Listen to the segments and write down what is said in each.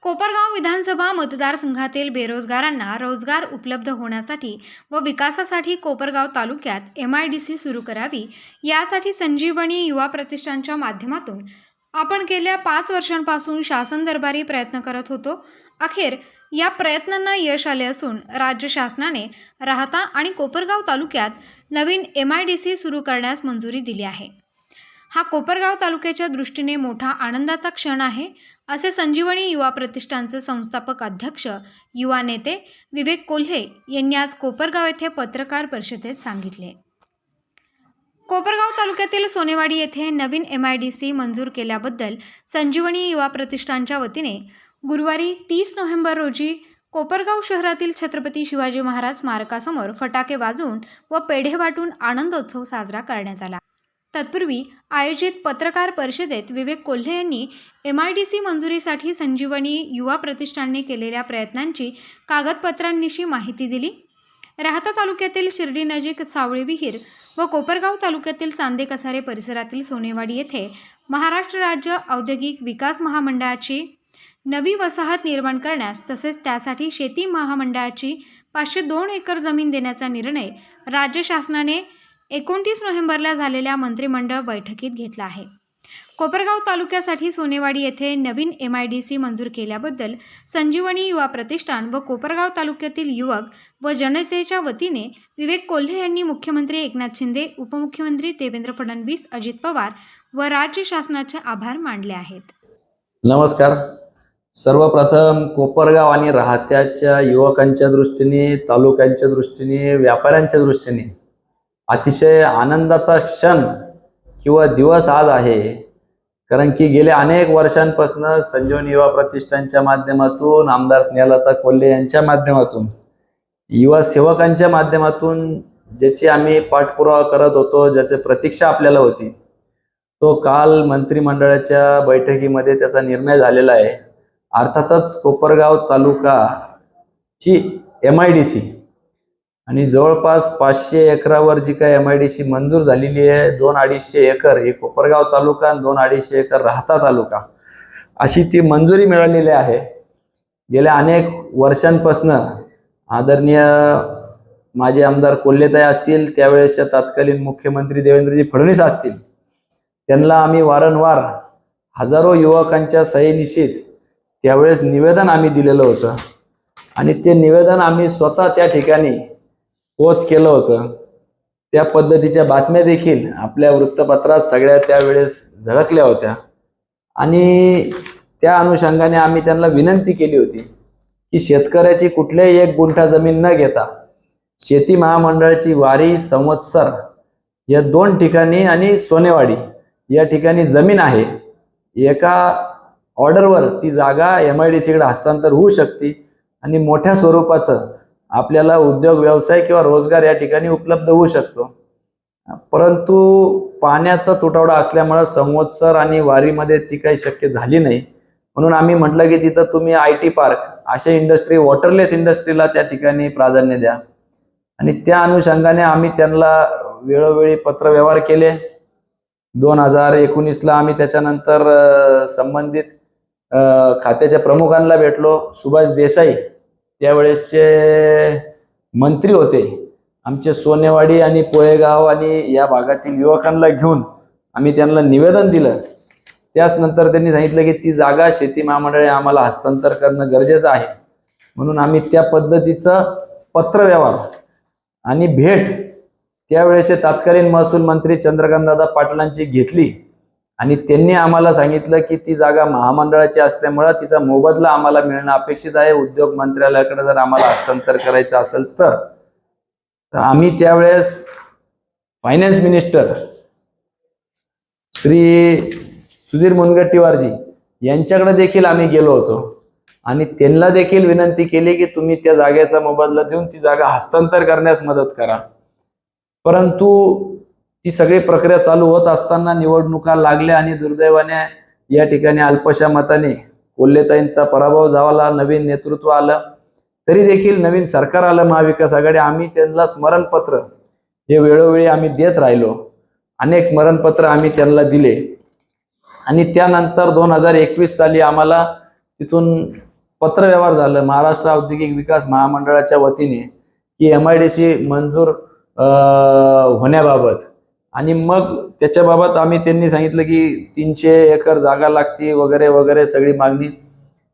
कोपरगाव विधानसभा मतदारसंघातील बेरोजगारांना रोजगार उपलब्ध होण्यासाठी व विकासासाठी कोपरगाव तालुक्यात MIDC सुरू करावी यासाठी संजीवनी युवा प्रतिष्ठानच्या माध्यमातून आपण गेल्या 5 वर्षांपासून शासन दरबारी प्रयत्न करत होतो। अखेर या प्रयत्नांना यश आले असून राज्य शासनाने राहता आणि कोपरगाव तालुक्यात नवीन MIDC सुरू करण्यास मंजुरी दिली आहे। हा कोपरगाव तालुक्याच्या दृष्टीने मोठा आनंदाचा क्षण आहे, असे संजीवनी युवा प्रतिष्ठानचे संस्थापक अध्यक्ष युवा नेते विवेक कोल्हे यांनी आज कोपरगाव येथे पत्रकार परिषदेत सांगितले। कोपरगाव तालुक्यातील सोनेवाडी येथे नवीन MIDC मंजूर केल्याबद्दल संजीवनी युवा प्रतिष्ठानच्या वतीने गुरुवारी 30 नोव्हेंबर रोजी कोपरगाव शहरातील छत्रपती शिवाजी महाराज स्मारकासमोर फटाके वाजवून व पेढे वाटून आनंदोत्सव साजरा करण्यात आला। तत्पूर्वी आयोजित पत्रकार परिषदेत विवेक कोल्हे यांनी MIDC मंजुरीसाठी संजीवनी युवा प्रतिष्ठानने केलेल्या प्रयत्नांची कागदपत्रांनिशी माहिती दिली। राहता तालुक्यातील शिर्डी नजीक सावळी विहीर व कोपरगाव तालुक्यातील चांदे कसारे परिसरातील सोनेवाडी येथे महाराष्ट्र राज्य औद्योगिक विकास महामंडळाची नवी वसाहत निर्माण करण्यास तसेच त्यासाठी शेती महामंडळाची 502 एकर जमीन देण्याचा निर्णय राज्य शासनाने 29 नोव्हेंबरला झालेल्या मंत्रिमंडळ बैठकीत घेतला आहे। कोपरगाव तालुक्यासाठी सोनेवाडी येथे नवीन MIDC मंजूर केल्याबद्दल संजीवनी युवा प्रतिष्ठान व कोपरगाव तालुक्यातील युवक व जनतेच्या वतीने विवेक कोल्हे यांनी मुख्यमंत्री एकनाथ शिंदे, उपमुख्यमंत्री देवेंद्र फडणवीस, अजित पवार व राज्य शासनाचे आभार मानले आहेत। नमस्कार। सर्वप्रथम कोपरगाव आणि राहत्याच्या युवकांच्या दृष्टीने, तालुक्यांच्या दृष्टीने, व्यापाऱ्यांच्या दृष्टीने अतिशय आनंदाचा क्षण किंवा दिवस आज आहे। कारण की गेल्या अनेक वर्षांपासून संजीवनी युवा प्रतिष्ठानच्या माध्यमातून, आमदार स्नेहलता कोल्हे यांच्या माध्यमातून, युवा सेवकांच्या माध्यमातून ज्याची आम्ही पाठपुरावा करत होतो, ज्याची प्रतीक्षा आपल्याला होती, तो काल मंत्रिमंडळाच्या बैठकीमध्ये त्याचा निर्णय झालेला आहे। अर्थातच कोपरगाव तालुकाची MIDC आणि जवळपास 500 एकरावर जी काय MIDC मंजूर झालेली आहे, 2-250 एकर हे कोपरगाव तालुका आणि 2-250 एकर राहता तालुका अशी ती मंजुरी मिळालेली आहे। गेल्या अनेक वर्षांपासून आदरणीय माजी आमदार कोल्हेताई असतील, त्यावेळेसच्या तत्कालीन मुख्यमंत्री देवेंद्रजी फडणवीस असतील, त्यांना आम्ही वारंवार हजारो युवकांच्या सहीनिशीत त्यावेळेस निवेदन आम्ही दिलेलं होतं आणि ते निवेदन आम्ही स्वतः त्या ठिकाणी पोच केलं होतं। त्या पद्धतीच्या बातम्या देखील आपल्या वृत्तपत्रात सगळ्या त्यावेळेस झळकल्या होत्या आणि त्या अनुषंगाने आम्ही त्यांना विनंती केली होती की शेतकऱ्याची कुठल्याही 1 गुंठा जमीन न घेता शेती महामंडळाची वारी, संवत्सर या 2 ठिकाणी आणि सोनेवाडी या ठिकाणी जमीन आहे, एका ऑर्डरवर ती जागा MIDC कडे हस्तांतर होऊ शकते आणि मोठ्या स्वरूपाचं आपल्याला उद्योग व्यवसाय किंवा रोजगार या ठिकाणी उपलब्ध होऊ शकतो। परंतु पाण्याचा तुटवडा असल्यामुळे संवत्सर आणि वारीमध्ये ती काही शक्य झाली नाही। म्हणून आम्ही म्हटलं की तिथं तुम्ही IT पार्क अशा इंडस्ट्री, वॉटरलेस इंडस्ट्रीला त्या ठिकाणी प्राधान्य द्या आणि त्या अनुषंगाने आम्ही त्यांना वेळोवेळी पत्रव्यवहार केले। 2019ला आम्ही त्याच्यानंतर संबंधित खात्याच्या प्रमुखांना भेटलो। सुभाष देसाई त्यावेळेसचे मंत्री होते, आमचे सोनेवाडी आणि पोहेगाव आणि या भागातील युवकांना घेऊन आम्ही त्यांना निवेदन दिलं। त्याच नंतर त्यांनी सांगितलं की ती जागा शेती महामंडळे आम्हाला हस्तांतर करणं गरजेचं आहे। म्हणून आम्ही त्या पद्धतीचं पत्रव्यवहार आणि भेट त्यावेळेसचे तत्कालीन महसूल मंत्री चंद्रकांतदादा पाटलांची घेतली आणि त्यांनी आम्हाला सांगितलं की ती जागा महामंडळाची असल्यामुळे तिचा मोबदला आम्हाला मिळणं अपेक्षित आहे। उद्योग मंत्रालयाकडे जर आम्हाला हस्तांतर करायचं असेल तर आम्ही त्यावेळेस फायनान्स मिनिस्टर श्री सुधीर मुनगंटीवारजी यांच्याकडे देखील आम्ही गेलो होतो आणि त्यांना देखील विनंती केली की तुम्ही त्या जागेचा मोबदला देऊन ती जागा हस्तांतर करण्यास मदत करा। परंतु ती सगळी प्रक्रिया चालू होत असताना निवडणुका लागल्या आणि दुर्दैवाने या ठिकाणी अल्पशा मताने कोल्हेताईंचा पराभव झाला, नवीन नेतृत्व आलं। तरी देखील नवीन सरकार आलं, महाविकास आघाडी, आम्ही त्यांना स्मरणपत्र हे वेळोवेळी आम्ही देत राहिलो। अनेक स्मरणपत्र आम्ही त्यांना दिले आणि त्यानंतर 2021 साली आम्हाला तिथून पत्रव्यवहार झालं महाराष्ट्र औद्योगिक विकास महामंडळाच्या वतीने की MIDC मंजूर होण्याबाबत, आणि मग त्याच्याबाबत त्यांनी सांगितलं की 300 एकर जागा लागते वगैरे वगैरे सगळी मागणी.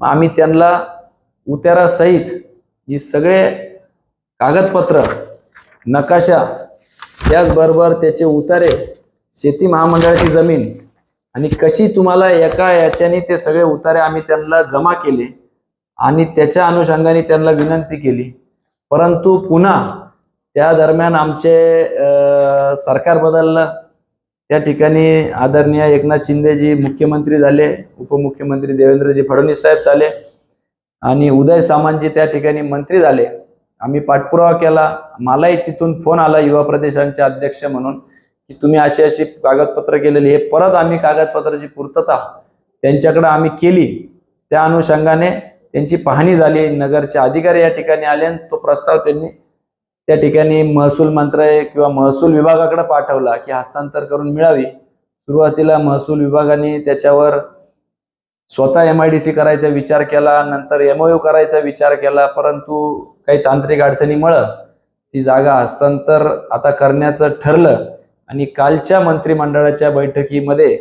मग आम्ही त्यांना उतारासहित ही सगळे कागदपत्र, नकाशा, त्याचबरोबर त्याचे उतारे, शेती महामंडळाची जमीन आणि कशी तुम्हाला एका याच्याने ते सगळे उतारे आम्ही त्यांना जमा केले आणि त्याच्या अनुषंगाने त्यांना विनंती केली. परंतु पुन्हा त्या दरम्यान आमचे सरकार बदललं. त्या ठिकाणी आदरणीय एकनाथ शिंदेजी मुख्यमंत्री झाले, उपमुख्यमंत्री देवेंद्रजी फडणवीस साहेब झाले आणि उदय सामंतजी त्या ठिकाणी मंत्री झाले. आम्ही पाठपुरावा केला. मलाही तिथून फोन आला युवा प्रदेशांचे अध्यक्ष म्हणून की तुम्ही अशी अशी कागदपत्र केलेली. हे परत आम्ही कागदपत्राची पूर्तता त्यांच्याकडे आम्ही केली. त्या अनुषंगाने त्यांची पाहणी झाली. नगरचे अधिकारी या ठिकाणी आले आणि तो प्रस्ताव त्यांनी त्या ठिकाणी महसूल मंत्रालय किंवा महसूल विभागाकडे पाठवला की हस्तांतर करून मिळावी. सुरुवातीला महसूल विभागाने त्याच्यावर स्वतः MIDC करायचा विचार केला, नंतर MOU करायचा विचार केला, परंतु काही तांत्रिक अडचणीमुळे ती जागा हस्तांतर आता करण्याचं ठरलं. आणि कालच्या मंत्रिमंडळाच्या बैठकीमध्ये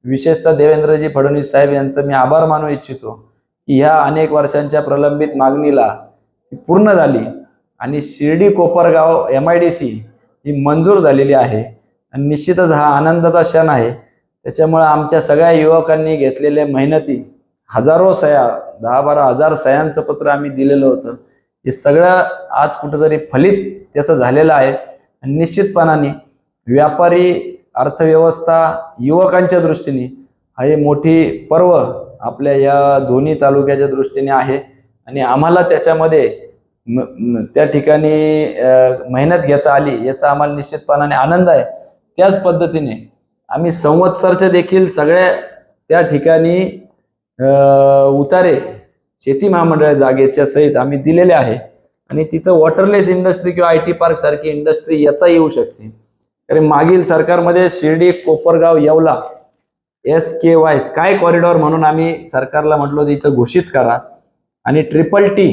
विशेषतः देवेंद्रजी फडणवीस साहेब यांचं मी आभार मानू इच्छितो की ह्या अनेक वर्षांच्या प्रलंबित मागणीला पूर्ण झाली आणि शिर्डी कोपरगाव MIDC ही मंजूर झालेली आहे. आणि निश्चितच हा आनंदाचा क्षण आहे. त्याच्यामुळे आमच्या सगळ्या युवकांनी घेतलेल्या मेहनती, हजारो सह्या, 10-12 हजार सह्यांचं पत्र आम्ही दिलेलं होतं, हे सगळं आज कुठंतरी फलित त्याचं झालेलं आहे. आणि निश्चितपणाने व्यापारी, अर्थव्यवस्था, युवकांच्या दृष्टीने हा हे मोठी पर्व आपल्या या दोन्ही तालुक्याच्या दृष्टीने आहे. आणि आम्हाला त्याच्यामध्ये त्या ठिकाणी मेहनत घेता आली याचा आम्हाला निश्चितपणाने आनंद आहे. त्याच पद्धतीने आम्ही संवत्सरचे देखील सगळ्या त्या ठिकाणी उतारे शेती महामंडळ जागेच्या सहित आम्ही दिलेले आहे. आणि तिथं वॉटरलेस इंडस्ट्री किंवा IT पार्क सारखी इंडस्ट्री येता येऊ शकते. कारण मागील सरकारमध्ये Shirdi Kopargaon Yeola SKY sky corridor म्हणून आम्ही सरकारला म्हटलं होतं इथं घोषित करा. आणि TTT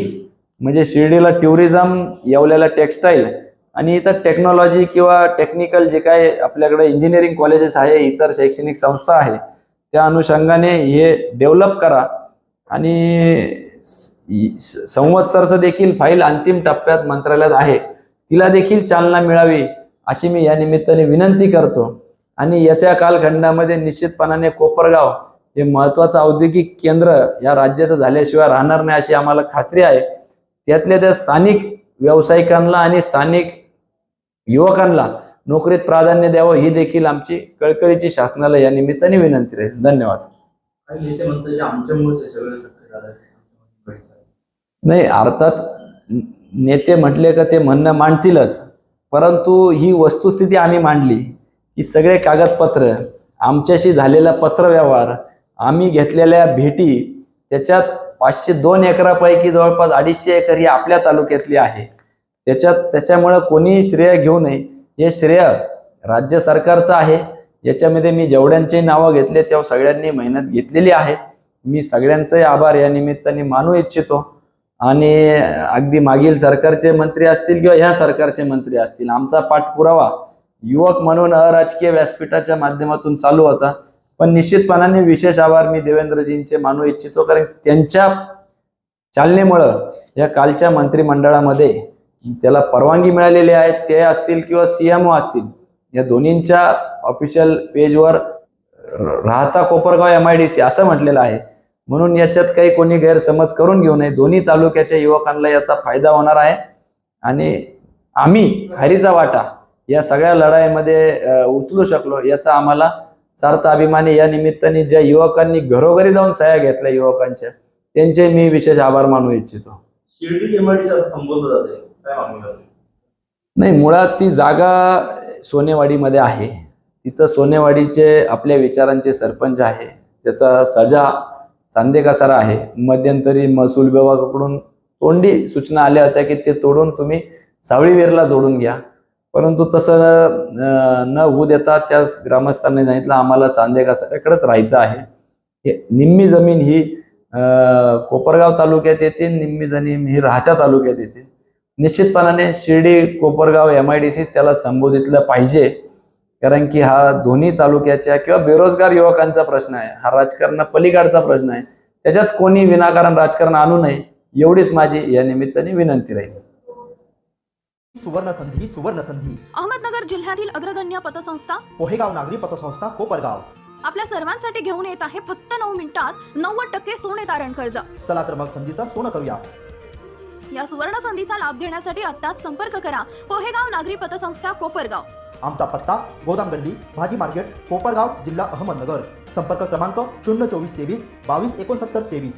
म्हणजे शिर्डीला टुरिझम, येवल्याला टेक्स्टाईल आणि इथं टेक्नॉलॉजी किंवा टेक्निकल जे काय आपल्याकडे इंजिनिअरिंग कॉलेजेस आहे, इतर शैक्षणिक संस्था आहे, त्या अनुषंगाने हे डेव्हलप करा. आणि संवत्सरचं देखील फाईल अंतिम टप्प्यात मंत्रालयात आहे, तिला देखील चालना मिळावी अशी मी या निमित्ताने विनंती करतो. आणि येत्या कालखंडामध्ये निश्चितपणाने कोपरगाव हे महत्त्वाचं औद्योगिक केंद्र या राज्याचं झाल्याशिवाय राहणार नाही अशी आम्हाला खात्री आहे. त्यातल्या त्या स्थानिक व्यावसायिकांना आणि स्थानिक युवकांना नोकरीत प्राधान्य द्यावं ही देखील आमची कळकळीची शासनाला या निमित्ताने विनंती राहील. धन्यवाद. नाही, अर्थात नेते म्हटले का ते म्हणणं मांडतीलच, परंतु ही वस्तुस्थिती आम्ही मांडली की सगळे कागदपत्र, आमच्याशी झालेला पत्रव्यवहार, आम्ही घेतलेल्या भेटी, त्याच्यात 502 एकरापैकी जवळपास 250 एकर ही आपल्या तालुक्यातली आहे. त्याच्यामुळे कोणी श्रेय घेऊ नये, हे श्रेय राज्य सरकारचं आहे. याच्यामध्ये मी जेवढ्यांचे नावं घेतले तेव्हा सगळ्यांनी मेहनत घेतलेली आहे. मी सगळ्यांचे आभार या निमित्ताने मानू इच्छितो. आणि अगदी मागील सरकारचे मंत्री असतील किंवा ह्या सरकारचे मंत्री असतील, आमचा पाठपुरावा युवक म्हणून अराजकीय व्यासपीठाच्या माध्यमातून चालू होता. पण निश्चितपणाने विशेष आभार मी देवेंद्रजींचे मानू इच्छितो, कारण त्यांच्या चालनेमुळं या कालच्या मंत्रिमंडळामध्ये त्याला परवानगी मिळालेली आहे. ते असतील किंवा CMO असतील, या दोन्हींच्या ऑफिशियल पेजवर राहता कोपरगाव MIDC असं म्हटलेलं आहे. म्हणून याच्यात काही कोणी गैरसमज करून घेऊ नये. दोन्ही तालुक्याच्या युवकांना याचा फायदा होणार आहे. आणि आम्ही हरीचा वाटा या सगळ्या लढाईमध्ये उचलू शकलो याचा आम्हाला सार्थ अभिमान आहे. या निमित्ताने ज्या युवकांनी घरोघरी जाऊन सह्या घेतल्या युवकांच्या, त्यांचे मी विशेष आभार मानू इच्छितो. शिर्डी MIDC संबोधलं जाते, काय मागणी? नाही, मुळात ती जागा सोनेवाडीमध्ये आहे. तिथं सोनेवाडीचे आपल्या विचारांचे सरपंच आहे, त्याचा सजा चांदेकासारा आहे. मध्यंतरी महसूल विभागाकडून तोंडी सूचना आल्या होत्या की ते तोडून तुम्ही सावळीवेरला जोडून घ्या, परंतु तसं न होऊ देता त्या ग्रामस्थांनी सांगितलं आम्हाला चांदेकासाऱ्याकडेच राहायचं आहे. निम्मी जमीन ही कोपरगाव तालुक्यात येते, निम्मी जणी ही राहत्या तालुक्यात येते. निश्चितपणाने शिर्डी कोपरगाव MIDC त्याला संबोधितलं पाहिजे, कारण की हा दोन्ही तालुक्याच्या किंवा बेरोजगार युवकांचा प्रश्न आहे. हा राजकारणा पलीकडचा प्रश्न आहे. त्याच्यात कोणी विनाकारण राजकारण आणू नये, एवढीच माझी या निमित्ताने विनंती राहील. सुवर्ण संधी अहमदनगर जिल्ह्यातील अग्रगण्य पतसंस्था पोहेगाव नागरी पतसंस्था कोपरगाव आपल्या सर्वांसाठी घेऊन येत आहे फक्त 9 मिनिटात 90% सोने तारण कर्ज. चला तर मग संधीचा सोनं करूया. या सुवर्ण संधीचा लाभ घेण्यासाठी आत्ताच संपर्क करा. पोहेगाव नागरी पतसंस्था कोपरगाव. आमचा पत्ता गोदाम गल्ली भाजी मार्केट कोपरगाव जिल्हा अहमदनगर. संपर्क क्रमांक 02423 226923.